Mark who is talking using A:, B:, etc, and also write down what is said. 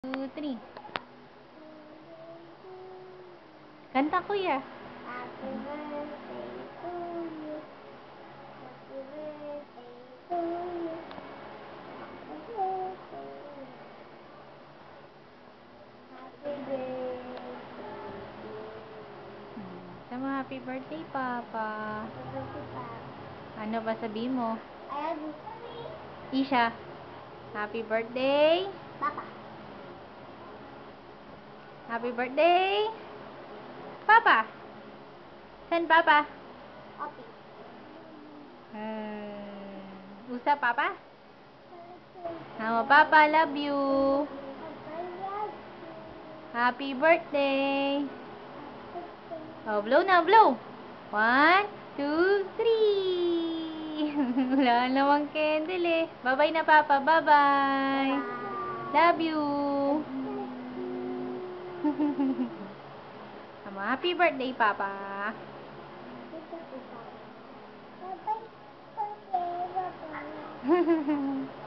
A: 2, 3. Kanta, kuya.
B: Happy birthday to you. Happy birthday to you. Happy birthday. Happy birthday to you.
A: Sama happy birthday, Papa.
B: Happy birthday, Papa.
A: Ano ba sabihin mo?
B: I love you.
A: Isha, happy birthday.
B: Papa.
A: Happy birthday. Papa. Saan Papa?
B: Opi.
A: Usap Papa? Papa, love you.
B: Papa, love you.
A: Happy birthday. Oh, blow na, blow. 1, 2, 3. Wala namang candle eh. Bye-bye na, Papa. Bye-bye. Love you. Happy birthday, Papa.
B: Happy birthday, Papa. Bye-bye. Bye-bye.